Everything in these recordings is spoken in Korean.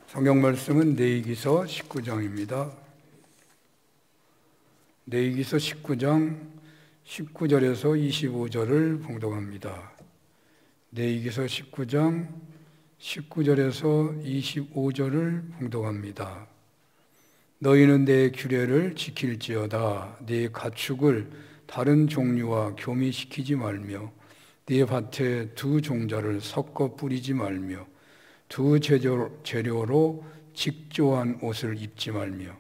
성경 말씀은 레위기서 19장입니다. 레위기서 19장 19절에서 25절을 봉독합니다. 레위기서 19장 19절에서 25절을 봉독합니다. 너희는 내 규례를 지킬지어다. 네 가축을 다른 종류와 교미시키지 말며 네 밭에 두 종자를 섞어 뿌리지 말며 두 재료로 직조한 옷을 입지 말며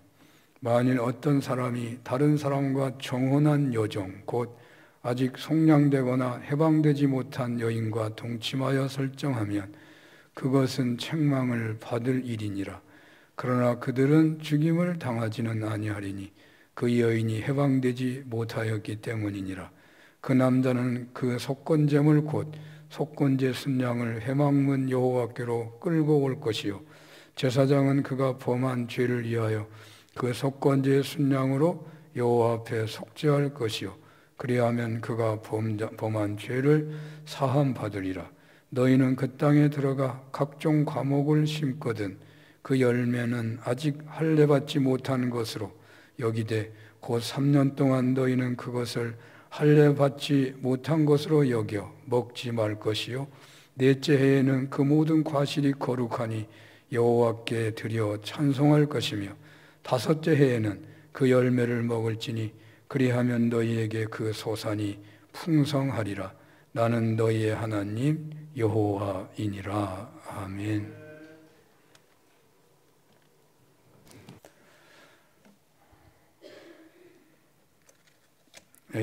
만일 어떤 사람이 다른 사람과 정혼한 여종 곧 아직 속량되거나 해방되지 못한 여인과 동침하여 설정하면 그것은 책망을 받을 일이니라. 그러나 그들은 죽임을 당하지는 아니하리니 그 여인이 해방되지 못하였기 때문이니라. 그 남자는 그 속건제물 곧 속건제 순양을 회막문 여호와께로 끌고 올 것이요 제사장은 그가 범한 죄를 위하여 그 속건제 순양으로 여호와 앞에 속죄할 것이요 그리하면 그가 범한 죄를 사함 받으리라. 너희는 그 땅에 들어가 각종 과목을 심거든 그 열매는 아직 할례 받지 못한 것으로 여기되 곧 3년 동안 너희는 그것을 할례 받지 못한 것으로 여겨 먹지 말 것이요 넷째 해에는 그 모든 과실이 거룩하니 여호와께 드려 찬송할 것이며 다섯째 해에는 그 열매를 먹을지니 그리하면 너희에게 그 소산이 풍성하리라. 나는 너희의 하나님 여호와이니라. 아멘.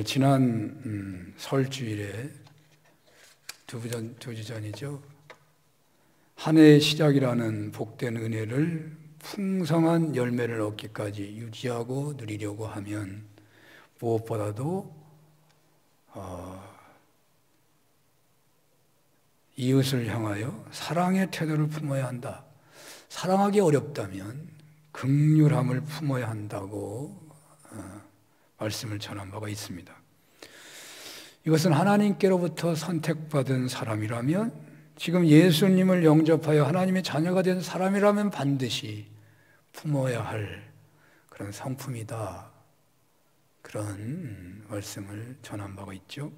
지난 설 주일에 두 주 전이죠. 한 해의 시작이라는 복된 은혜를 풍성한 열매를 얻기까지 유지하고 누리려고 하면 무엇보다도 이웃을 향하여 사랑의 태도를 품어야 한다. 사랑하기 어렵다면 긍휼함을 품어야 한다고 말씀을 전한 바가 있습니다. 이것은 하나님께로부터 선택받은 사람이라면, 지금 예수님을 영접하여 하나님의 자녀가 된 사람이라면 반드시 품어야 할 그런 성품이다. 그런 말씀을 전한 바가 있죠.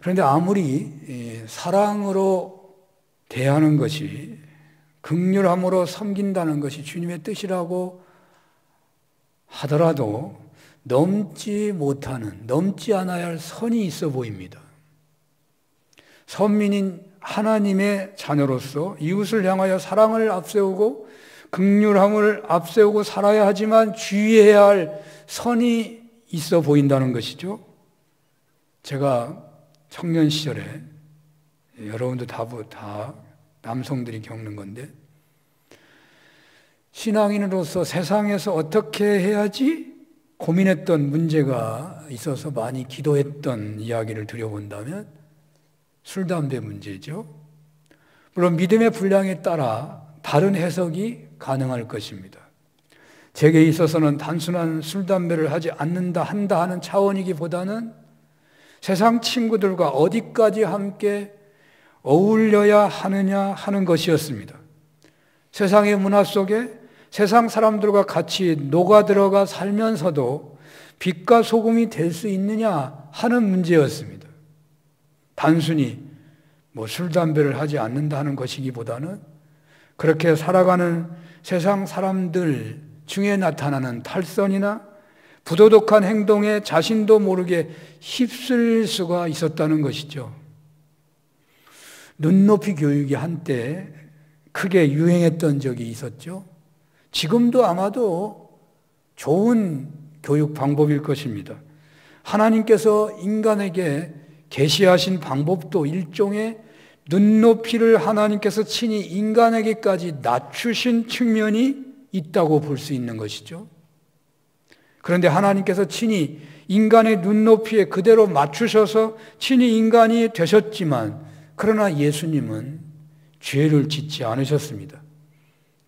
그런데 아무리 사랑으로 대하는 것이, 긍휼함으로 섬긴다는 것이 주님의 뜻이라고 하더라도 넘지 않아야 할 선이 있어 보입니다. 선민인 하나님의 자녀로서 이웃을 향하여 사랑을 앞세우고 긍휼함을 앞세우고 살아야 하지만 주의해야 할 선이 있어 보인다는 것이죠. 제가 청년 시절에, 여러분도 다 남성들이 겪는 건데, 신앙인으로서 세상에서 어떻게 해야지 고민했던 문제가 있어서 많이 기도했던 이야기를 드려본다면 술, 담배 문제죠. 물론 믿음의 분량에 따라 다른 해석이 가능할 것입니다. 제게 있어서는 단순한 술, 담배를 하지 않는다, 한다 하는 차원이기보다는 세상 친구들과 어디까지 함께 어울려야 하느냐 하는 것이었습니다. 세상의 문화 속에 세상 사람들과 같이 녹아들어가 살면서도 빛과 소금이 될 수 있느냐 하는 문제였습니다. 단순히 술, 담배를 하지 않는다 하는 것이기보다는 그렇게 살아가는 세상 사람들 중에 나타나는 탈선이나 부도덕한 행동에 자신도 모르게 휩쓸릴 수가 있었다는 것이죠. 눈높이 교육이 한때 크게 유행했던 적이 있었죠. 지금도 아마도 좋은 교육 방법일 것입니다. 하나님께서 인간에게 계시하신 방법도 일종의 눈높이를 하나님께서 친히 인간에게까지 낮추신 측면이 있다고 볼 수 있는 것이죠. 그런데 하나님께서 친히 인간의 눈높이에 그대로 맞추셔서 친히 인간이 되셨지만, 그러나 예수님은 죄를 짓지 않으셨습니다.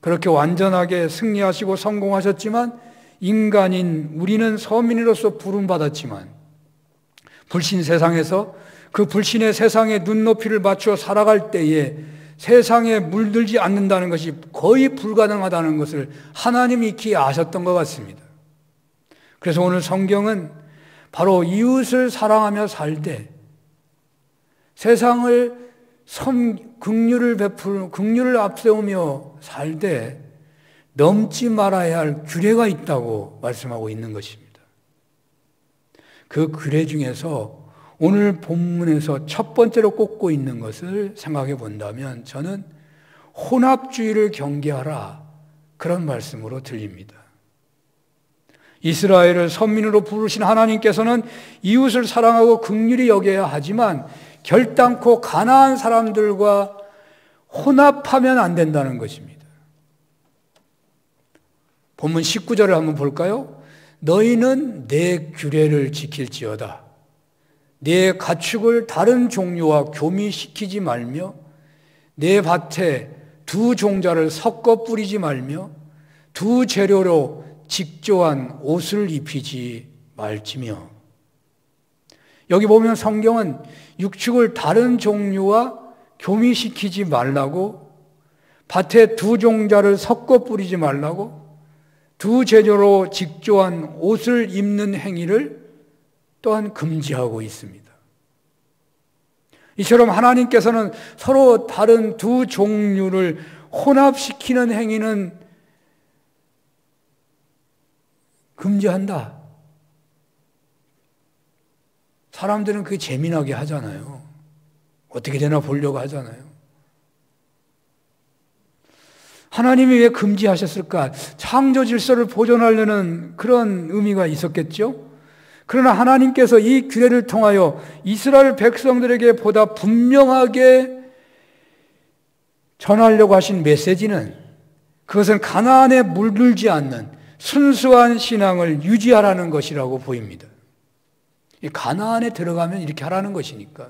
그렇게 완전하게 승리하시고 성공하셨지만 인간인 우리는 서민으로서 부름받았지만 불신 세상에서 그 불신의 세상에 눈높이를 맞추어 살아갈 때에 세상에 물들지 않는다는 것이 거의 불가능하다는 것을 하나님이 익히 아셨던 것 같습니다. 그래서 오늘 성경은 바로 이웃을 사랑하며 살 때 세상을 긍휼을 앞세우며 살 때 넘지 말아야 할 규례가 있다고 말씀하고 있는 것입니다. 그 규례 중에서 오늘 본문에서 첫 번째로 꼽고 있는 것을 생각해 본다면 저는 혼합주의를 경계하라, 그런 말씀으로 들립니다. 이스라엘을 선민으로 부르신 하나님께서는 이웃을 사랑하고 긍휼히 여겨야 하지만 결단코 가나안 사람들과 혼합하면 안 된다는 것입니다. 본문 19절을 한번 볼까요? 너희는 내 규례를 지킬지어다. 내 가축을 다른 종류와 교미시키지 말며 내 밭에 두 종자를 섞어 뿌리지 말며 두 재료로 직조한 옷을 입히지 말지며. 여기 보면 성경은 육축을 다른 종류와 교미시키지 말라고, 밭에 두 종자를 섞어 뿌리지 말라고, 두 재료로 직조한 옷을 입는 행위를 또한 금지하고 있습니다. 이처럼 하나님께서는 서로 다른 두 종류를 혼합시키는 행위는 금지한다. 사람들은 그게 재미나게 하잖아요. 어떻게 되나 보려고 하잖아요. 하나님이 왜 금지하셨을까? 창조 질서를 보존하려는 그런 의미가 있었겠죠? 그러나 하나님께서 이 규례를 통하여 이스라엘 백성들에게 보다 분명하게 전하려고 하신 메시지는, 그것은 가나안에 물들지 않는 순수한 신앙을 유지하라는 것이라고 보입니다. 가나안에 들어가면 이렇게 하라는 것이니까.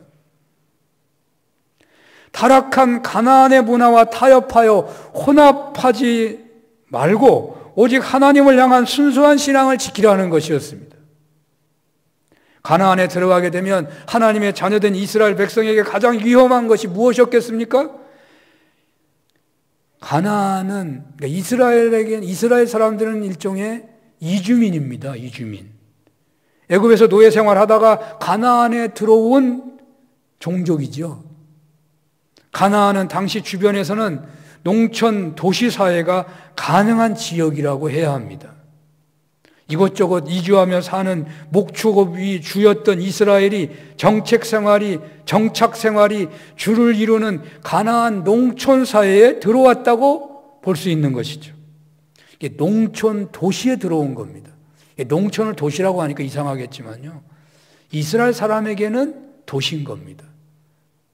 타락한 가나안의 문화와 타협하여 혼합하지 말고 오직 하나님을 향한 순수한 신앙을 지키라는 것이었습니다. 가나안에 들어가게 되면 하나님의 자녀된 이스라엘 백성에게 가장 위험한 것이 무엇이었겠습니까? 가나안은, 그러니까 이스라엘 사람들은 일종의 이주민입니다. 이주민. 애굽에서 노예 생활하다가 가나안에 들어온 종족이죠. 가나안은 당시 주변에서는 농촌 도시 사회가 가능한 지역이라고 해야 합니다. 이곳저곳 이주하며 사는 목축업이 주였던 이스라엘이 정착 생활이 주를 이루는 가나안 농촌 사회에 들어왔다고 볼 수 있는 것이죠. 이게 농촌 도시에 들어온 겁니다. 농촌을 도시라고 하니까 이상하겠지만요, 이스라엘 사람에게는 도시인 겁니다.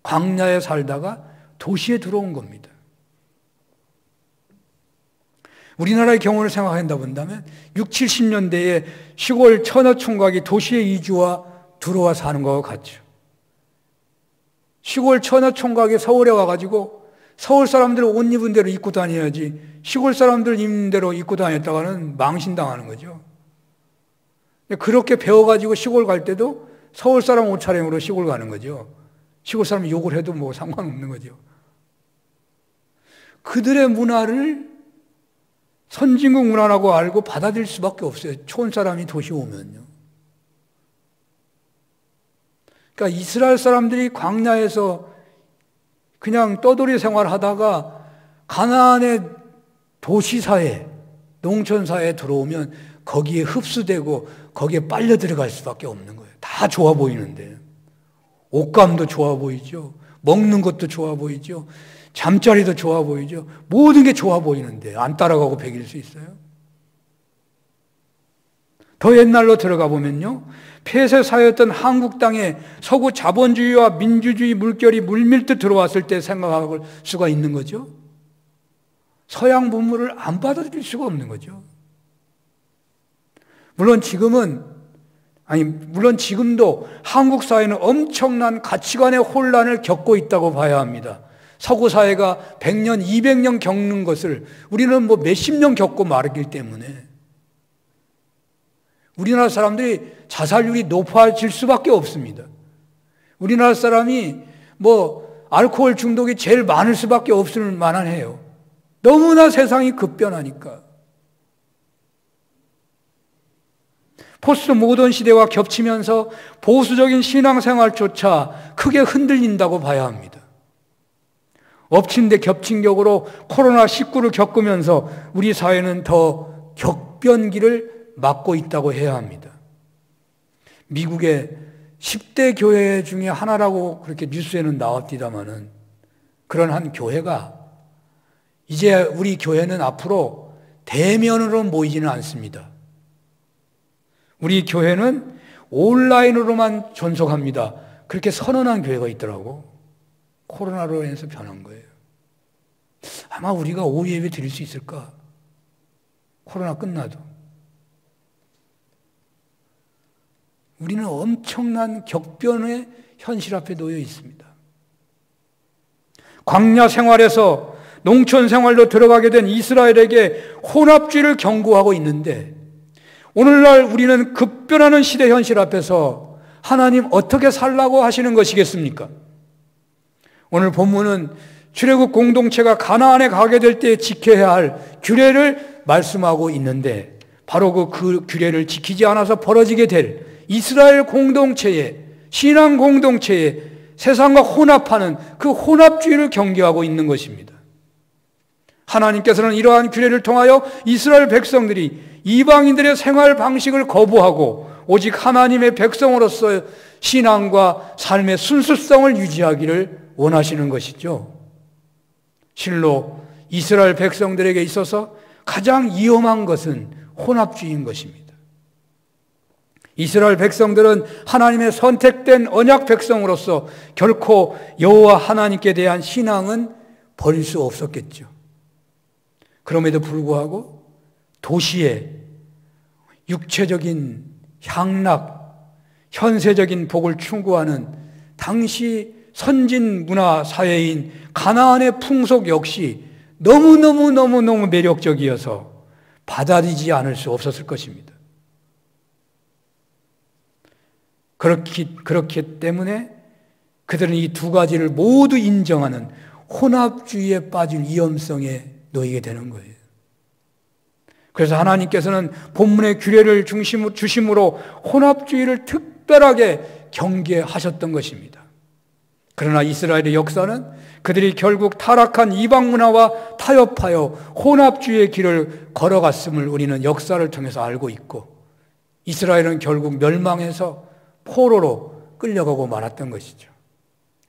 광야에 살다가 도시에 들어온 겁니다. 우리나라의 경우를 생각한다 본다면 60, 70년대에 시골 처녀총각이 도시에 이주와 들어와 사는 것과 같죠. 시골 처녀총각이 서울에 와가지고 서울 사람들 옷 입은 대로 입고 다녀야지 시골 사람들 입는 대로 입고 다녔다가는 망신당하는 거죠. 그렇게 배워가지고 시골 갈 때도 서울 사람 옷차림으로 시골 가는 거죠. 시골 사람이 욕을 해도 뭐 상관없는 거죠. 그들의 문화를 선진국 문화라고 알고 받아들일 수밖에 없어요. 촌 사람이 도시 오면요. 그러니까 이스라엘 사람들이 광야에서 그냥 떠돌이 생활하다가 가나안의 도시사회, 농촌사회에 들어오면 거기에 흡수되고 거기에 빨려 들어갈 수밖에 없는 거예요. 다 좋아 보이는데. 옷감도 좋아 보이죠. 먹는 것도 좋아 보이죠. 잠자리도 좋아 보이죠. 모든 게 좋아 보이는데 안 따라가고 배길 수 있어요? 더 옛날로 들어가 보면요, 폐쇄 사회였던 한국 땅에 서구 자본주의와 민주주의 물결이 물밀듯 들어왔을 때 생각할 수가 있는 거죠. 서양 문물을 안 받아들일 수가 없는 거죠. 물론 지금도 한국 사회는 엄청난 가치관의 혼란을 겪고 있다고 봐야 합니다. 서구 사회가 100년, 200년 겪는 것을 우리는 뭐 몇십 년 겪고 말았기 때문에 우리나라 사람들이 자살률이 높아질 수밖에 없습니다. 우리나라 사람이 알코올 중독이 제일 많을 수밖에 없을 만해요. 너무나 세상이 급변하니까. 포스트 모던 시대와 겹치면서 보수적인 신앙생활조차 크게 흔들린다고 봐야 합니다. 엎친 데 겹친 격으로 코로나19를 겪으면서 우리 사회는 더 격변기를 맞고 있다고 해야 합니다. 미국의 10대 교회 중에 하나라고 그렇게 뉴스에는 나왔디다마는 그런 한 교회가 이제 우리 교회는 앞으로 대면으로 모이지는 않습니다. 우리 교회는 온라인으로만 존속합니다. 그렇게 선언한 교회가 있더라고. 코로나로 인해서 변한 거예요. 아마 우리가 오후 예배 드릴 수 있을까? 코로나 끝나도. 우리는 엄청난 격변의 현실 앞에 놓여 있습니다. 광야 생활에서 농촌 생활로 들어가게 된 이스라엘에게 혼합주의를 경고하고 있는데 오늘날 우리는 급변하는 시대 현실 앞에서 하나님 어떻게 살라고 하시는 것이겠습니까? 오늘 본문은 출애굽 공동체가 가나안에 가게 될 때 지켜야 할 규례를 말씀하고 있는데 바로 그 규례를 지키지 않아서 벌어지게 될 이스라엘 공동체의 신앙 공동체의 세상과 혼합하는 그 혼합주의를 경계하고 있는 것입니다. 하나님께서는 이러한 규례를 통하여 이스라엘 백성들이 이방인들의 생활 방식을 거부하고 오직 하나님의 백성으로서 신앙과 삶의 순수성을 유지하기를 원하시는 것이죠. 실로 이스라엘 백성들에게 있어서 가장 위험한 것은 혼합주의인 것입니다. 이스라엘 백성들은 하나님의 선택된 언약 백성으로서 결코 여호와 하나님께 대한 신앙은 버릴 수 없었겠죠. 그럼에도 불구하고 도시에 육체적인 향락, 현세적인 복을 추구하는 당시 선진 문화 사회인 가나안의 풍속 역시 너무너무 매력적이어서 받아들이지 않을 수 없었을 것입니다. 그렇기 때문에 그들은 이 두 가지를 모두 인정하는 혼합주의에 빠질 위험성에 놓이게 되는 거예요. 그래서 하나님께서는 본문의 규례를 주심으로 혼합주의를 특별하게 경계하셨던 것입니다. 그러나 이스라엘의 역사는 그들이 결국 타락한 이방 문화와 타협하여 혼합주의의 길을 걸어갔음을 우리는 역사를 통해서 알고 있고 이스라엘은 결국 멸망해서 포로로 끌려가고 말았던 것이죠.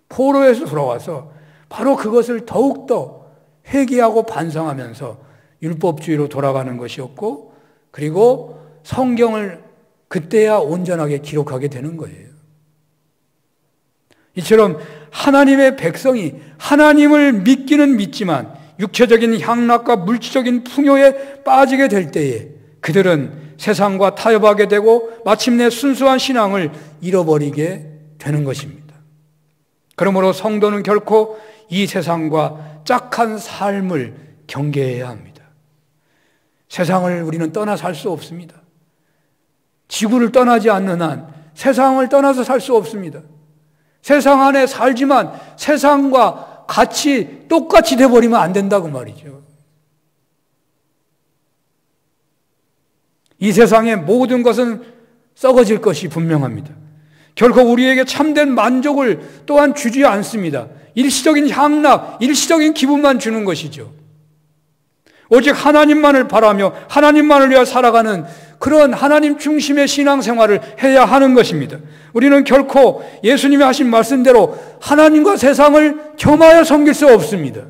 포로에서 돌아와서 바로 그것을 더욱더 회개하고 반성하면서 율법주의로 돌아가는 것이었고 그리고 성경을 그때야 온전하게 기록하게 되는 거예요. 이처럼 하나님의 백성이 하나님을 믿기는 믿지만 육체적인 향락과 물질적인 풍요에 빠지게 될 때에 그들은 세상과 타협하게 되고 마침내 순수한 신앙을 잃어버리게 되는 것입니다. 그러므로 성도는 결코 이 세상과 짝한 삶을 경계해야 합니다. 세상을 우리는 떠나 살 수 없습니다. 지구를 떠나지 않는 한 세상을 떠나서 살 수 없습니다. 세상 안에 살지만 세상과 같이 똑같이 돼버리면 안 된다고 말이죠. 이 세상의 모든 것은 썩어질 것이 분명합니다. 결코 우리에게 참된 만족을 또한 주지 않습니다. 일시적인 향락, 일시적인 기분만 주는 것이죠. 오직 하나님만을 바라며 하나님만을 위하여 살아가는 그런 하나님 중심의 신앙생활을 해야 하는 것입니다. 우리는 결코 예수님이 하신 말씀대로 하나님과 세상을 겸하여 섬길 수 없습니다.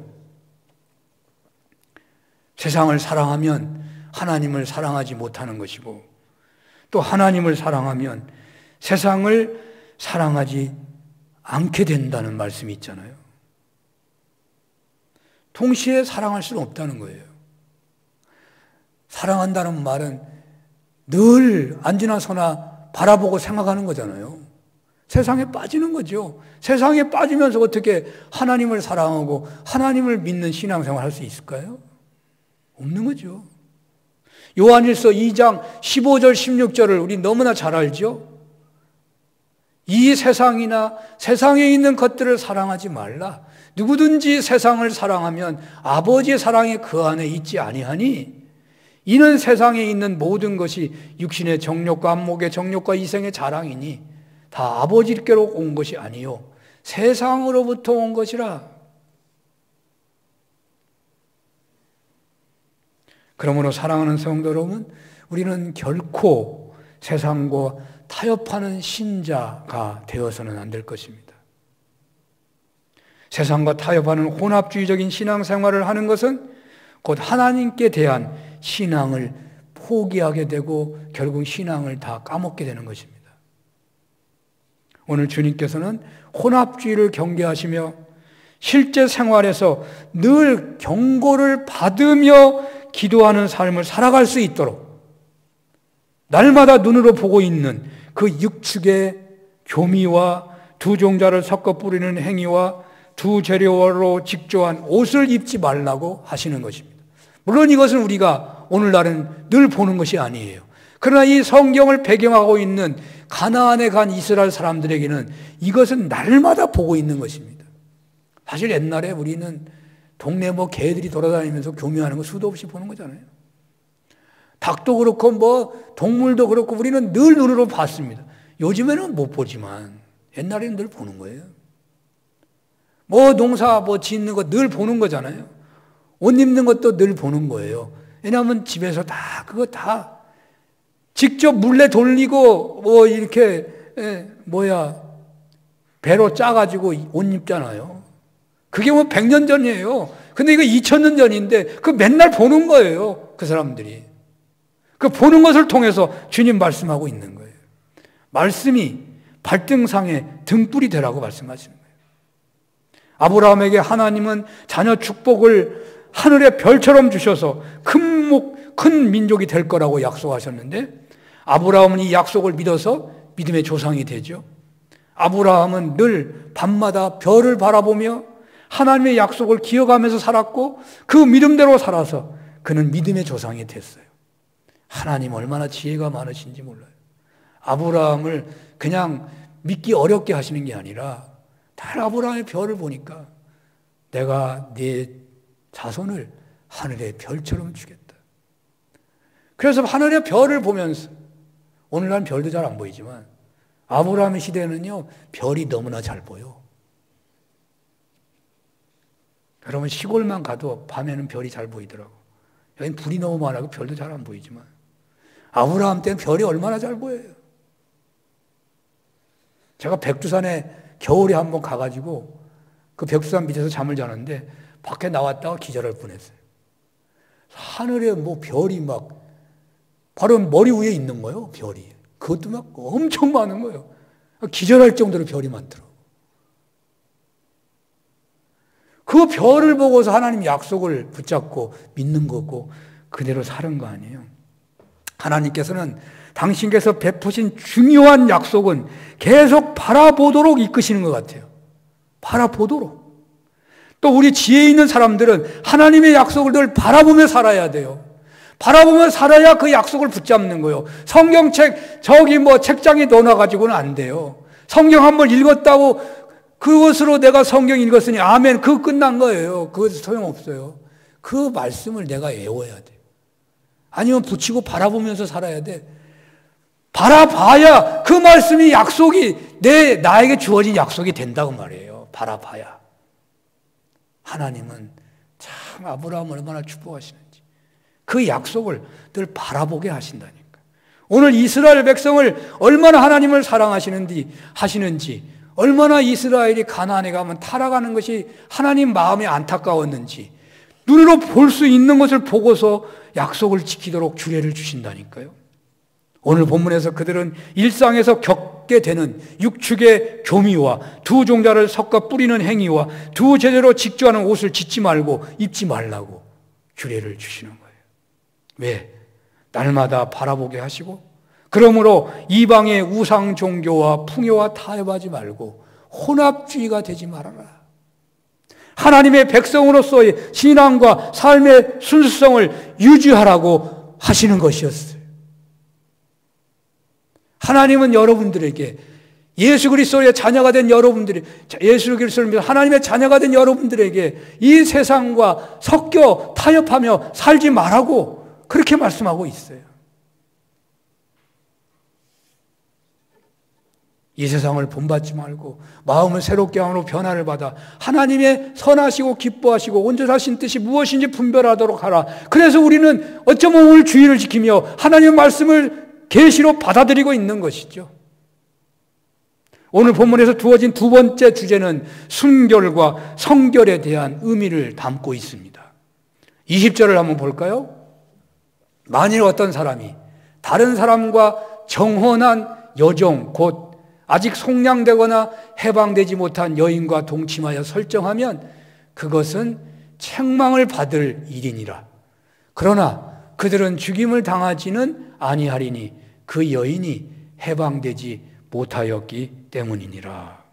세상을 사랑하면 하나님을 사랑하지 못하는 것이고 또 하나님을 사랑하면 세상을 사랑하지 않게 된다는 말씀이 있잖아요. 동시에 사랑할 수는 없다는 거예요. 사랑한다는 말은 늘 안지나 서나 바라보고 생각하는 거잖아요. 세상에 빠지는 거죠. 세상에 빠지면서 어떻게 하나님을 사랑하고 하나님을 믿는 신앙생활을 할 수 있을까요? 없는 거죠. 요한일서 2장 15절 16절을 우리 너무나 잘 알죠. 이 세상이나 세상에 있는 것들을 사랑하지 말라. 누구든지 세상을 사랑하면 아버지의 사랑이 그 안에 있지 아니하니 이는 세상에 있는 모든 것이 육신의 정욕과 안목의 정욕과 이생의 자랑이니 다 아버지께로 온 것이 아니요 세상으로부터 온 것이라. 그러므로 사랑하는 성도 여러분, 우리는 결코 세상과 타협하는 신자가 되어서는 안 될 것입니다. 세상과 타협하는 혼합주의적인 신앙생활을 하는 것은 곧 하나님께 대한 신앙을 포기하게 되고 결국 신앙을 다 까먹게 되는 것입니다. 오늘 주님께서는 혼합주의를 경계하시며 실제 생활에서 늘 경고를 받으며 기도하는 삶을 살아갈 수 있도록 날마다 눈으로 보고 있는 그 육축의 교미와 두 종자를 섞어 뿌리는 행위와 두 재료로 직조한 옷을 입지 말라고 하시는 것입니다. 물론 이것은 우리가 오늘날은 늘 보는 것이 아니에요. 그러나 이 성경을 배경하고 있는 가나안에 간 이스라엘 사람들에게는 이것은 날마다 보고 있는 것입니다. 사실 옛날에 우리는 동네 개들이 돌아다니면서 교미하는 거 수도 없이 보는 거잖아요. 닭도 그렇고 동물도 그렇고 우리는 늘 눈으로 봤습니다. 요즘에는 못 보지만 옛날에는 늘 보는 거예요. 농사 짓는 거 늘 보는 거잖아요. 옷 입는 것도 늘 보는 거예요. 왜냐하면 집에서 그거 다 직접 물레 돌리고 이렇게 배로 짜가지고 옷 입잖아요. 그게 100년 전이에요. 근데 이거 2000년 전인데 그 맨날 보는 거예요. 그 사람들이. 그 보는 것을 통해서 주님 말씀하고 있는 거예요. 말씀이 발등상에 등불이 되라고 말씀하시는 거예요. 아브라함에게 하나님은 자녀 축복을 하늘의 별처럼 주셔서 큰 민족이 될 거라고 약속하셨는데 아브라함은 이 약속을 믿어서 믿음의 조상이 되죠. 아브라함은 늘 밤마다 별을 바라보며 하나님의 약속을 기억하면서 살았고 그 믿음대로 살아서 그는 믿음의 조상이 됐어요. 하나님 얼마나 지혜가 많으신지 몰라요. 아브라함을 그냥 믿기 어렵게 하시는 게 아니라 다 아브라함의 별을 보니까 내가 네 자손을 하늘의 별처럼 주겠다. 그래서 하늘의 별을 보면서 오늘날 별도 잘 안 보이지만 아브라함의 시대는요 별이 너무나 잘 보여. 여러분 시골만 가도 밤에는 별이 잘 보이더라고. 여긴 불이 너무 많아서 별도 잘 안 보이지만 아브라함 때는 별이 얼마나 잘 보여요. 제가 백두산에 겨울에 한번 가가지고 그 백두산 밑에서 잠을 자는데 밖에 나왔다가 기절할 뻔했어요. 하늘에 별이 바로 머리 위에 있는 거예요. 별이. 그것도 엄청 많은 거예요. 기절할 정도로 별이 많더라고요. 그 별을 보고서 하나님 약속을 붙잡고 믿는 거고 그대로 사는 거 아니에요. 하나님께서는 당신께서 베푸신 중요한 약속은 계속 바라보도록 이끄시는 것 같아요. 바라보도록. 또 우리 지혜 있는 사람들은 하나님의 약속을 늘 바라보며 살아야 돼요. 바라보며 살아야 그 약속을 붙잡는 거예요. 성경책 책장에 넣어놔가지고는 안 돼요. 성경 한번 읽었다고 그것으로 내가 성경 읽었으니 아멘 그거 끝난 거예요. 그것 소용없어요. 그 말씀을 내가 외워야 돼요. 아니면 붙이고 바라보면서 살아야 돼. 바라봐야 그 말씀이 약속이 나에게 주어진 약속이 된다고 말이에요. 바라봐야. 하나님은 참 아브라함을 얼마나 축복하시는지 그 약속을 늘 바라보게 하신다니까. 오늘 이스라엘 백성을 얼마나 하나님을 사랑하시는지 얼마나 이스라엘이 가나안에 가면 타락하는 것이 하나님 마음에 안타까웠는지 눈으로 볼 수 있는 것을 보고서 약속을 지키도록 주례를 주신다니까요. 오늘 본문에서 그들은 일상에서 겪게 되는 육축의 교미와 두 종자를 섞어 뿌리는 행위와 두 제대로 직조하는 옷을 짓지 말고 입지 말라고 규례를 주시는 거예요. 왜? 날마다 바라보게 하시고 그러므로 이방의 우상 종교와 풍요와 타협하지 말고 혼합주의가 되지 말아라. 하나님의 백성으로서의 신앙과 삶의 순수성을 유지하라고 하시는 것이었어요. 하나님은 여러분들에게 예수 그리스도의 자녀가 된 여러분들이, 예수 그리스도를 믿어 하나님의 자녀가 된 여러분들에게 이 세상과 섞여 타협하며 살지 말라고 그렇게 말씀하고 있어요. 이 세상을 본받지 말고 마음을 새롭게 함으로 변화를 받아 하나님의 선하시고 기뻐하시고 온전하신 뜻이 무엇인지 분별하도록 하라. 그래서 우리는 어쩌면 오늘 주의를 지키며 하나님의 말씀을 계시로 받아들이고 있는 것이죠. 오늘 본문에서 두어진 두 번째 주제는 순결과 성결에 대한 의미를 담고 있습니다. 20절을 한번 볼까요? 만일 어떤 사람이 다른 사람과 정혼한 여종 곧 아직 속량되거나 해방되지 못한 여인과 동침하여 설정하면 그것은 책망을 받을 일이니라. 그러나 그들은 죽임을 당하지는 아니하리니 그 여인이 해방되지 못하였기 때문이니라.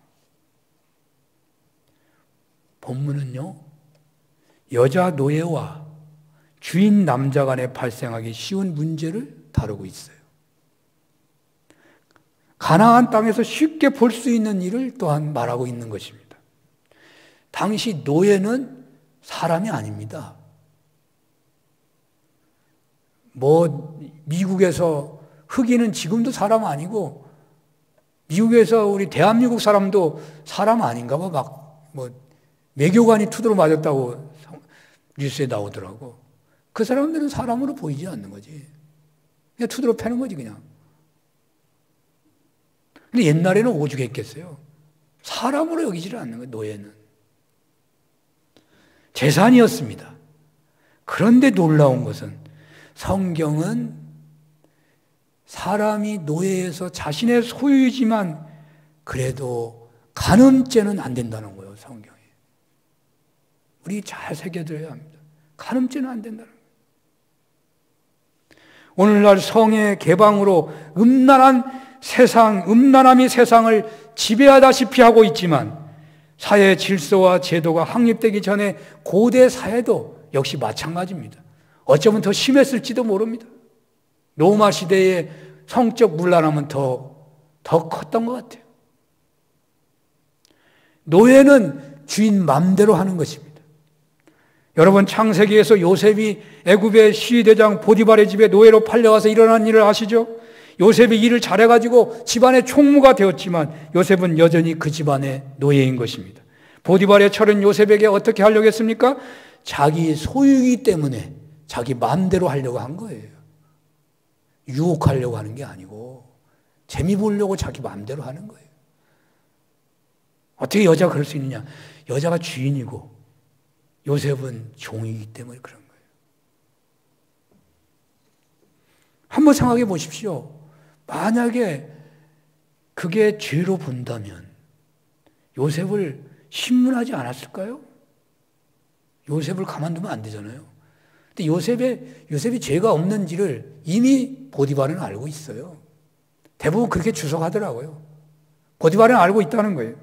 본문은요, 여자 노예와 주인 남자 간에 발생하기 쉬운 문제를 다루고 있어요. 가나안 땅에서 쉽게 볼 수 있는 일을 또한 말하고 있는 것입니다. 당시 노예는 사람이 아닙니다. 미국에서 흑인은 지금도 사람 아니고, 미국에서 우리 대한민국 사람도 사람 아닌가 봐. 외교관이 투드로 맞았다고 뉴스에 나오더라고. 그 사람들은 사람으로 보이지 않는 거지. 그냥 투드로 패는 거지, 그냥. 근데 옛날에는 오죽했겠어요. 사람으로 여기지를 않는 거예요, 노예는. 재산이었습니다. 그런데 놀라운 것은 성경은 사람이 노예에서 자신의 소유이지만 그래도 간음죄는 안 된다는 거예요, 성경에. 우리 잘 새겨들어야 합니다. 간음죄는 안 된다는 거예요. 오늘날 성의 개방으로 음란함이 세상을 지배하다시피 하고 있지만 사회 질서와 제도가 확립되기 전에 고대 사회도 역시 마찬가지입니다. 어쩌면 더 심했을지도 모릅니다. 로마 시대의 성적 문란함은 더 컸던 것 같아요. 노예는 주인 맘대로 하는 것입니다. 여러분, 창세기에서 요셉이 애굽의 시위대장 보디발의 집에 노예로 팔려가서 일어난 일을 아시죠? 요셉이 일을 잘해가지고 집안의 총무가 되었지만 요셉은 여전히 그 집안의 노예인 것입니다. 보디발의 철은 요셉에게 어떻게 하려고 했습니까? 자기 소유이기 때문에 자기 마음대로 하려고 한 거예요. 유혹하려고 하는 게 아니고 재미 보려고 자기 마음대로 하는 거예요. 어떻게 여자가 그럴 수 있느냐? 여자가 주인이고 요셉은 종이기 때문에 그런 거예요. 한번 생각해 보십시오. 만약에 그게 죄로 본다면 요셉을 신문하지 않았을까요? 요셉을 가만두면 안 되잖아요. 근데 요셉이 죄가 없는지를 이미 보디발은 알고 있어요. 대부분 그렇게 주석하더라고요. 보디발은 알고 있다는 거예요.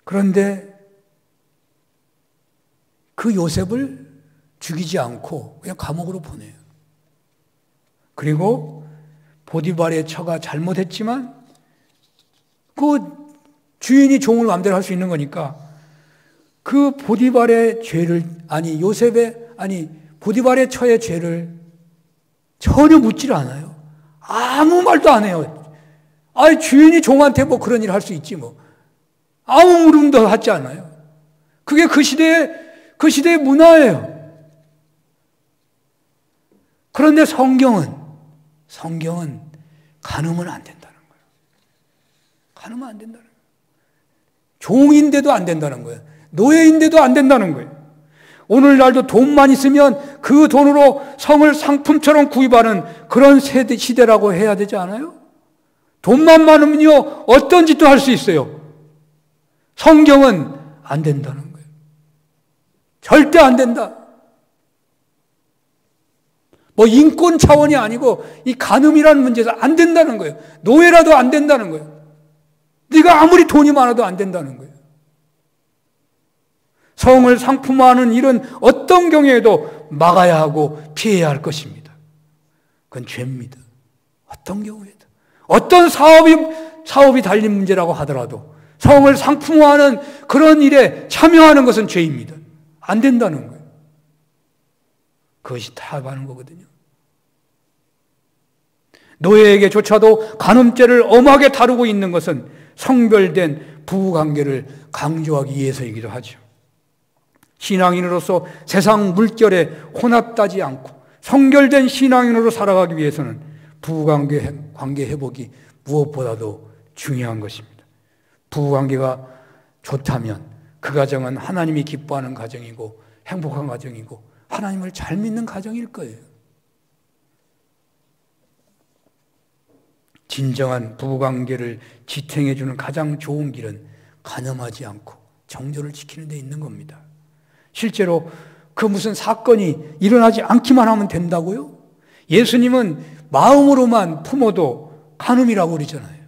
그런데 그 요셉을 죽이지 않고 그냥 감옥으로 보내요. 그리고 보디발의 처가 잘못했지만 그 주인이 종을 마음대로 할 수 있는 거니까 그 보디발의 죄를 보디발의 처의 죄를 전혀 묻질 않아요. 아무 말도 안 해요. 주인이 종한테 뭐 그런 일을 할 수 있지 뭐. 아무 물음도 하지 않아요. 그게 그 시대의 문화예요. 그런데 성경은 간음은 안 된다는 거예요. 간음은 안 된다는 거예요. 종인데도 안 된다는 거예요. 노예인데도 안 된다는 거예요. 오늘날도 돈만 있으면 그 돈으로 성을 상품처럼 구입하는 그런 시대라고 해야 되지 않아요? 돈만 많으면요, 어떤 짓도 할 수 있어요. 성경은 안 된다는 거예요. 절대 안 된다. 인권 차원이 아니고 이 간음이라는 문제에서 안 된다는 거예요. 노예라도 안 된다는 거예요. 네가 아무리 돈이 많아도 안 된다는 거예요. 성을 상품화하는 일은 어떤 경우에도 막아야 하고 피해야 할 것입니다. 그건 죄입니다. 어떤 경우에도. 어떤 사업이 달린 문제라고 하더라도 성을 상품화하는 그런 일에 참여하는 것은 죄입니다. 안 된다는 거예요. 그것이 타협하는 거거든요. 노예에게조차도 간음죄를 엄하게 다루고 있는 것은 성별된 부부관계를 강조하기 위해서이기도 하죠. 신앙인으로서 세상 물결에 혼합되지 않고 성결된 신앙인으로 살아가기 위해서는 부부관계 회복이 무엇보다도 중요한 것입니다. 부부관계가 좋다면 그 가정은 하나님이 기뻐하는 가정이고 행복한 가정이고 하나님을 잘 믿는 가정일 거예요. 진정한 부부관계를 지탱해 주는 가장 좋은 길은 간음하지 않고 정조를 지키는 데 있는 겁니다. 실제로 그 무슨 사건이 일어나지 않기만 하면 된다고요? 예수님은 마음으로만 품어도 간음이라고 그러잖아요.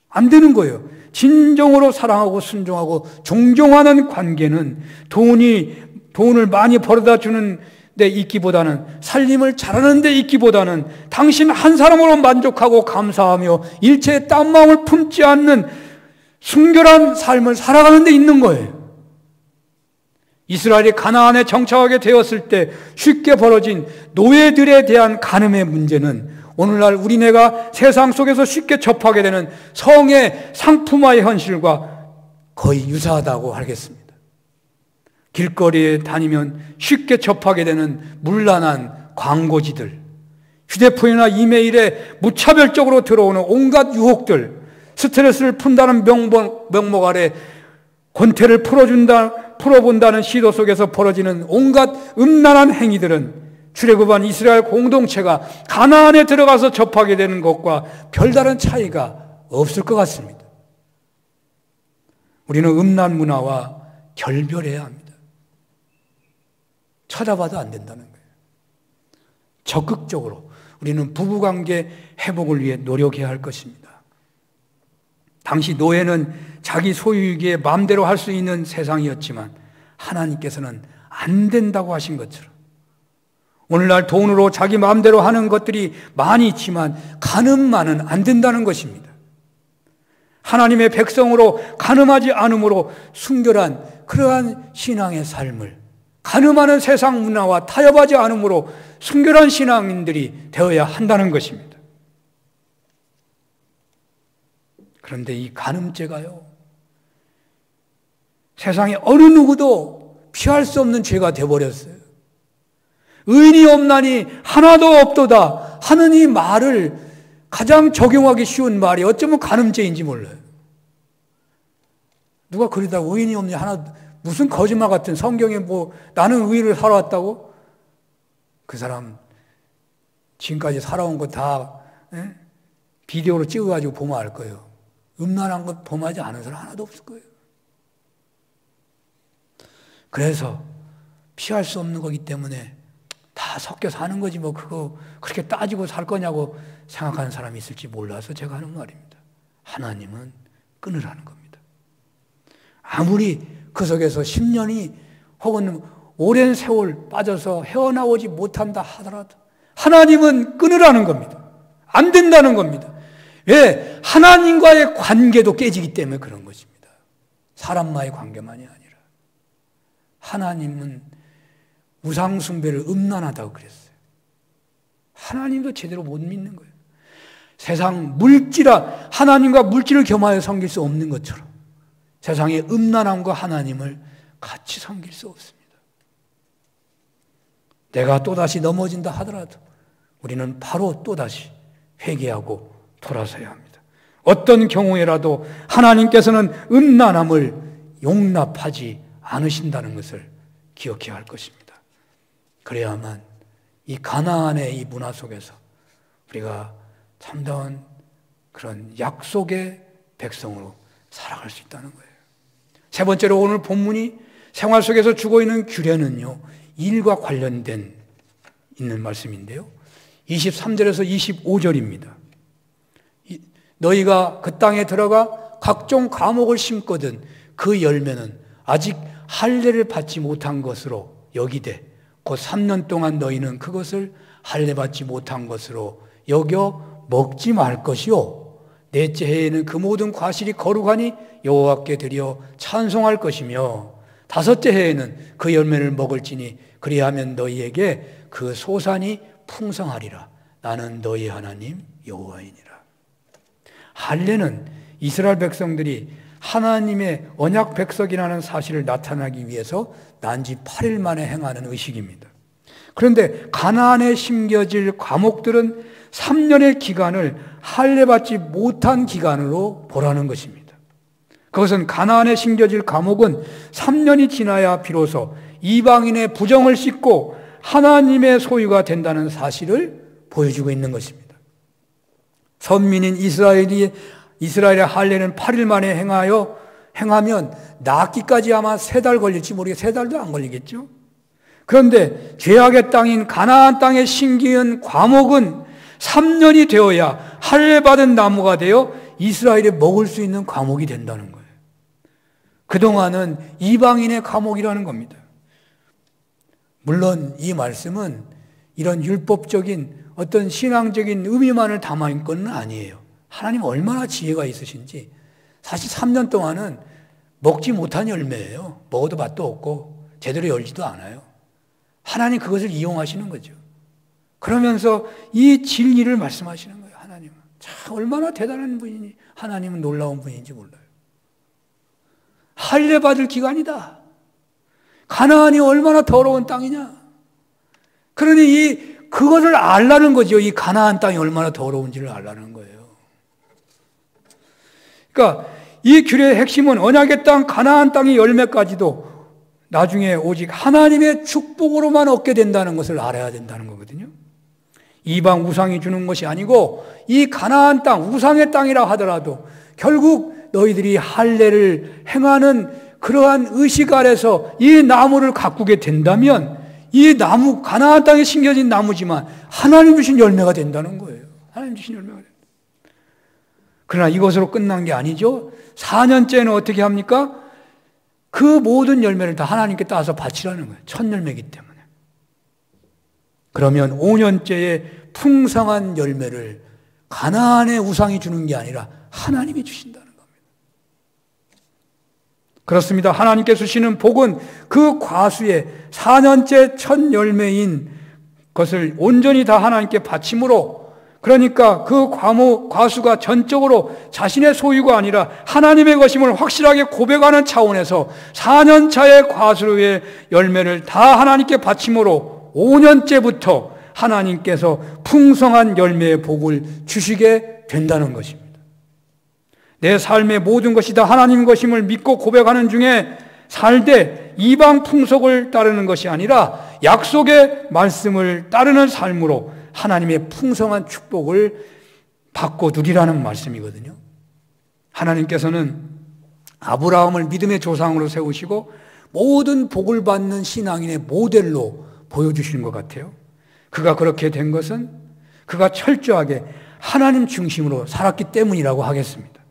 안 되는 거예요. 진정으로 사랑하고 순종하고 존경하는 관계는 돈을 많이 벌어다 주는 데 있기보다는, 살림을 잘하는 데 있기보다는 당신 한 사람으로 만족하고 감사하며 일체의 딴 마음을 품지 않는 순결한 삶을 살아가는 데 있는 거예요. 이스라엘이 가나안에 정착하게 되었을 때 쉽게 벌어진 노예들에 대한 간음의 문제는 오늘날 우리네가 세상 속에서 쉽게 접하게 되는 성의 상품화의 현실과 거의 유사하다고 하겠습니다. 길거리에 다니면 쉽게 접하게 되는 문란한 광고지들, 휴대폰이나 이메일에 무차별적으로 들어오는 온갖 유혹들, 스트레스를 푼다는 명목 아래 권태를 풀어본다는 시도 속에서 벌어지는 온갖 음란한 행위들은 출애굽한 이스라엘 공동체가 가나안에 들어가서 접하게 되는 것과 별다른 차이가 없을 것 같습니다. 우리는 음란 문화와 결별해야 합니다. 찾아봐도 안 된다는 거예요. 적극적으로 우리는 부부관계 회복을 위해 노력해야 할 것입니다. 당시 노예는 자기 소유이기에 마음대로 할 수 있는 세상이었지만 하나님께서는 안 된다고 하신 것처럼 오늘날 돈으로 자기 마음대로 하는 것들이 많이 있지만 간음만은 안 된다는 것입니다. 하나님의 백성으로 간음하지 않음으로 순결한 그러한 신앙의 삶을, 간음하는 세상 문화와 타협하지 않음으로 순결한 신앙인들이 되어야 한다는 것입니다. 그런데 이 간음죄가요, 세상에 어느 누구도 피할 수 없는 죄가 되어버렸어요. 의인이 없나니 하나도 없도다 하는 이 말을 가장 적용하기 쉬운 말이 어쩌면 간음죄인지 몰라요. 누가 그러다 의인이 없니 하나, 무슨 거짓말 같은, 성경에 뭐 나는 의인을 살아왔다고? 그 사람 지금까지 살아온 거 다 비디오로 찍어가지고 보면 알 거예요. 음란한 것 범하지 않은 사람 하나도 없을 거예요. 그래서 피할 수 없는 거기 때문에 다 섞여 사는 거지 뭐 그거 그렇게 따지고 살 거냐고 생각하는 사람이 있을지 몰라서 제가 하는 말입니다. 하나님은 끊으라는 겁니다. 아무리 그 속에서 10년이 혹은 오랜 세월 빠져서 헤어나오지 못한다 하더라도 하나님은 끊으라는 겁니다. 안 된다는 겁니다. 왜? 하나님과의 관계도 깨지기 때문에 그런 것입니다. 사람과의 관계만이 아니라 하나님은 우상 숭배를 음란하다고 그랬어요. 하나님도 제대로 못 믿는 거예요. 세상 하나님과 물질을 겸하여 섬길 수 없는 것처럼 세상의 음란함과 하나님을 같이 섬길 수 없습니다. 내가 또다시 넘어진다 하더라도 우리는 바로 또다시 회개하고 돌아서야 합니다. 어떤 경우에라도 하나님께서는 음란함을 용납하지 않으신다는 것을 기억해야 할 것입니다. 그래야만 이 가나안의 이 문화 속에서 우리가 참다운 그런 약속의 백성으로 살아갈 수 있다는 거예요. 세 번째로 오늘 본문이 생활 속에서 주고 있는 규례는요, 일과 관련된 있는 말씀인데요. 23절에서 25절입니다. 너희가 그 땅에 들어가 각종 과목을 심거든 그 열매는 아직 할례를 받지 못한 것으로 여기되 곧 3년 동안 너희는 그것을 할례받지 못한 것으로 여겨 먹지 말 것이요 넷째 해에는 그 모든 과실이 거룩하니 여호와께 드려 찬송할 것이며 다섯째 해에는 그 열매를 먹을지니 그리하면 너희에게 그 소산이 풍성하리라. 나는 너희 하나님 여호와이니라. 할례는 이스라엘 백성들이 하나님의 언약 백성이라는 사실을 나타나기 위해서 난지 8일 만에 행하는 의식입니다. 그런데 가나안에 심겨질 과목들은 3년의 기간을 할례받지 못한 기간으로 보라는 것입니다. 그것은 가나안에 심겨질 과목은 3년이 지나야 비로소 이방인의 부정을 씻고 하나님의 소유가 된다는 사실을 보여주고 있는 것입니다. 선민인 이스라엘의 할례는 8일 만에 행하면 낫기까지 아마 3달 걸릴지 모르겠어요. 3달도 안 걸리겠죠. 그런데 죄악의 땅인 가나안 땅에 심기은 과목은 3년이 되어야 할례받은 나무가 되어 이스라엘이 먹을 수 있는 과목이 된다는 거예요. 그동안은 이방인의 과목이라는 겁니다. 물론 이 말씀은 이런 율법적인 어떤 신앙적인 의미만을 담아있는 건 아니에요. 하나님 얼마나 지혜가 있으신지 사실 3년 동안은 먹지 못한 열매예요. 먹어도 맛도 없고 제대로 열지도 않아요. 하나님 그것을 이용하시는 거죠. 그러면서 이 진리를 말씀하시는 거예요. 하나님은 참 얼마나 대단한 분이니 하나님은 놀라운 분인지 몰라요. 할례 받을 기간이다. 가나안이 얼마나 더러운 땅이냐. 그러니 그것을 알라는 거죠. 이 가나안 땅이 얼마나 더러운지를 알라는 거예요. 그러니까 이 규례의 핵심은 언약의 땅 가나안 땅의 열매까지도 나중에 오직 하나님의 축복으로만 얻게 된다는 것을 알아야 된다는 거거든요. 이방 우상이 주는 것이 아니고 이 가나안 땅, 우상의 땅이라 하더라도 결국 너희들이 할례를 행하는 그러한 의식 아래서 이 나무를 가꾸게 된다면 이 나무, 가나안 땅에 심겨진 나무지만 하나님 주신 열매가 된다는 거예요. 하나님 주신 열매가 된다. 그러나 이것으로 끝난 게 아니죠. 4년째는 어떻게 합니까? 그 모든 열매를 다 하나님께 따서 바치라는 거예요. 첫 열매이기 때문에. 그러면 5년째의 풍성한 열매를 가나안의 우상이 주는 게 아니라 하나님이 주신다는 겁니다. 그렇습니다. 하나님께 주시는 복은 그 과수의 4년째 첫 열매인 것을 온전히 다 하나님께 바침으로, 그러니까 그 과수가 전적으로 자신의 소유가 아니라 하나님의 것임을 확실하게 고백하는 차원에서 4년차의 과수의 열매를 다 하나님께 바침으로 5년째부터 하나님께서 풍성한 열매의 복을 주시게 된다는 것입니다. 내 삶의 모든 것이 다 하나님 것임을 믿고 고백하는 중에 살되 이방 풍속을 따르는 것이 아니라 약속의 말씀을 따르는 삶으로 하나님의 풍성한 축복을 받고 누리라는 말씀이거든요. 하나님께서는 아브라함을 믿음의 조상으로 세우시고 모든 복을 받는 신앙인의 모델로 보여주시는 것 같아요. 그가 그렇게 된 것은 그가 철저하게 하나님 중심으로 살았기 때문이라고 하겠습니다.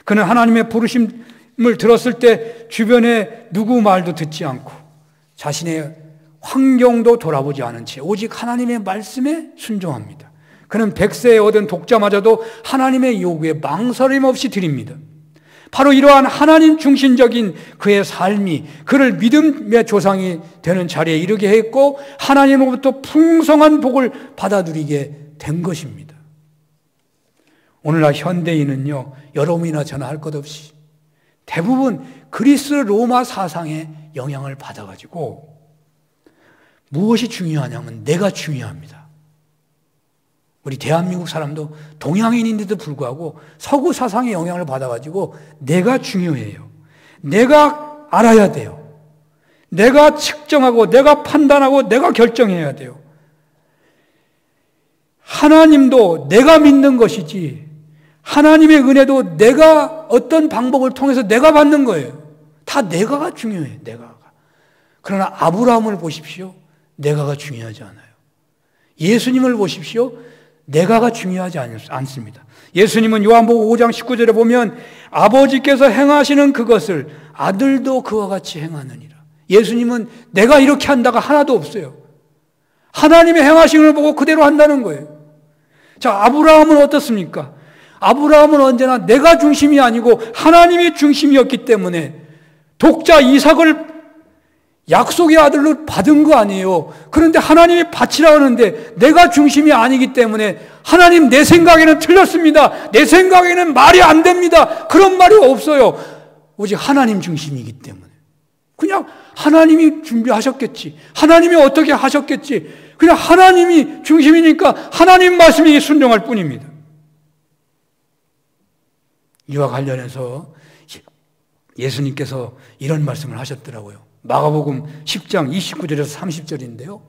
그는 하나님의 부르심을 들었을 때 주변에 누구 말도 듣지 않고 자신의 환경도 돌아보지 않은 채 오직 하나님의 말씀에 순종합니다. 그는 100세에 얻은 독자마저도 하나님의 요구에 망설임 없이 드립니다. 바로 이러한 하나님 중심적인 그의 삶이 그를 믿음의 조상이 되는 자리에 이르게 했고 하나님으로부터 풍성한 복을 받아 누리게 된 것입니다. 오늘날 현대인은요, 여러분이나 저나 할 것 없이 대부분 그리스 로마 사상에 영향을 받아가지고 무엇이 중요하냐면 내가 중요합니다. 우리 대한민국 사람도 동양인인데도 불구하고 서구 사상의 영향을 받아가지고 내가 중요해요. 내가 알아야 돼요. 내가 측정하고 내가 판단하고 내가 결정해야 돼요. 하나님도 내가 믿는 것이지 하나님의 은혜도 내가 어떤 방법을 통해서 내가 받는 거예요. 다 내가가 중요해요. 내가가. 그러나 아브라함을 보십시오. 내가가 중요하지 않아요. 예수님을 보십시오. 내가가 중요하지 않습니다. 예수님은 요한복음 5장 19절에 보면 아버지께서 행하시는 그것을 아들도 그와 같이 행하느니라. 예수님은 내가 이렇게 한다가 하나도 없어요. 하나님의 행하신 걸 보고 그대로 한다는 거예요. 자, 아브라함은 어떻습니까? 아브라함은 언제나 내가 중심이 아니고 하나님이 중심이었기 때문에 독자 이삭을 약속의 아들로 받은 거 아니에요. 그런데 하나님이 바치라 하는데 내가 중심이 아니기 때문에 하나님 내 생각에는 틀렸습니다. 내 생각에는 말이 안 됩니다. 그런 말이 없어요. 오직 하나님 중심이기 때문에. 그냥 하나님이 준비하셨겠지. 하나님이 어떻게 하셨겠지. 그냥 하나님이 중심이니까 하나님 말씀이 순종할 뿐입니다. 이와 관련해서 예수님께서 이런 말씀을 하셨더라고요. 마가복음 10장 29절에서 30절인데요.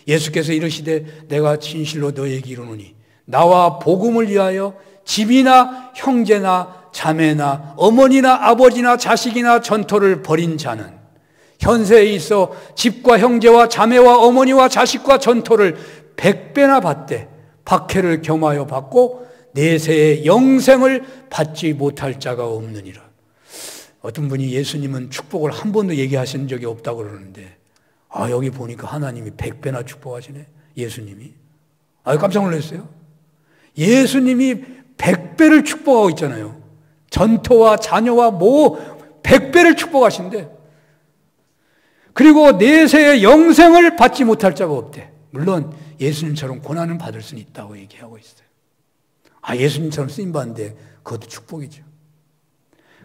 예수께서 이르시되 내가 진실로 너에게 이르노니 나와 복음을 위하여 집이나 형제나 자매나 어머니나 아버지나 자식이나 전토를 벌인 자는 현세에 있어 집과 형제와 자매와 어머니와 자식과 전토를 100배나 받되 박해를 겸하여 받고 내세의 영생을 받지 못할 자가 없느니라. 어떤 분이 예수님은 축복을 한 번도 얘기하신 적이 없다고 그러는데 여기 보니까 하나님이 100배나 축복하시네. 예수님이. 깜짝 놀랐어요. 예수님이 100배를 축복하고 있잖아요. 전토와 자녀와 100배를 축복하신대. 그리고 내세의 영생을 받지 못할 자가 없대. 물론 예수님처럼 고난을 받을 수는 있다고 얘기하고 있어요. 예수님처럼 쓰임받는데 그것도 축복이죠.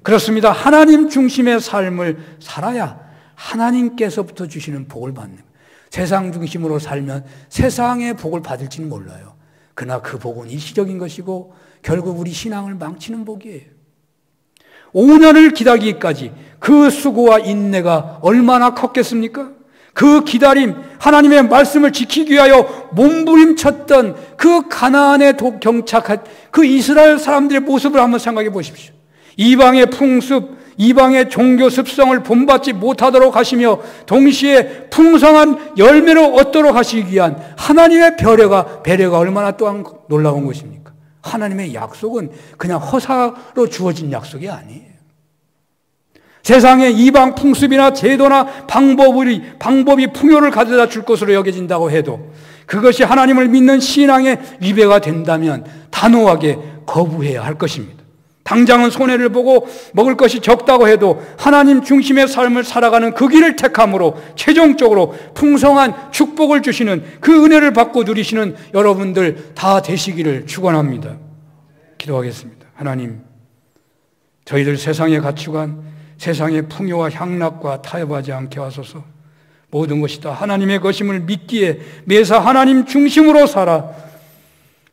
그렇습니다. 하나님 중심의 삶을 살아야 하나님께서부터 주시는 복을 받는 거예요. 세상 중심으로 살면 세상의 복을 받을지는 몰라요. 그러나 그 복은 일시적인 것이고 결국 우리 신앙을 망치는 복이에요. 5년을 기다리기까지 그 수고와 인내가 얼마나 컸겠습니까? 그 기다림, 하나님의 말씀을 지키기 위하여 몸부림쳤던 그 가나안에 경착한 그 이스라엘 사람들의 모습을 한번 생각해 보십시오. 이방의 풍습, 이방의 종교 습성을 본받지 못하도록 하시며 동시에 풍성한 열매를 얻도록 하시기 위한 하나님의 배려가 얼마나 또한 놀라운 것입니까? 하나님의 약속은 그냥 허사로 주어진 약속이 아니에요. 세상의 이방 풍습이나 제도나 방법이 풍요를 가져다 줄 것으로 여겨진다고 해도 그것이 하나님을 믿는 신앙의 위배가 된다면 단호하게 거부해야 할 것입니다. 당장은 손해를 보고 먹을 것이 적다고 해도 하나님 중심의 삶을 살아가는 그 길을 택함으로 최종적으로 풍성한 축복을 주시는 그 은혜를 받고 누리시는 여러분들 다 되시기를 축원합니다. 기도하겠습니다. 하나님, 저희들 세상의 가치관, 세상의 풍요와 향락과 타협하지 않게 하소서. 모든 것이 다 하나님의 것임을 믿기에 매사 하나님 중심으로 살아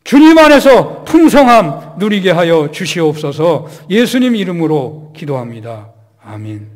주님 안에서 풍성함 누리게 하여 주시옵소서. 예수님 이름으로 기도합니다. 아멘.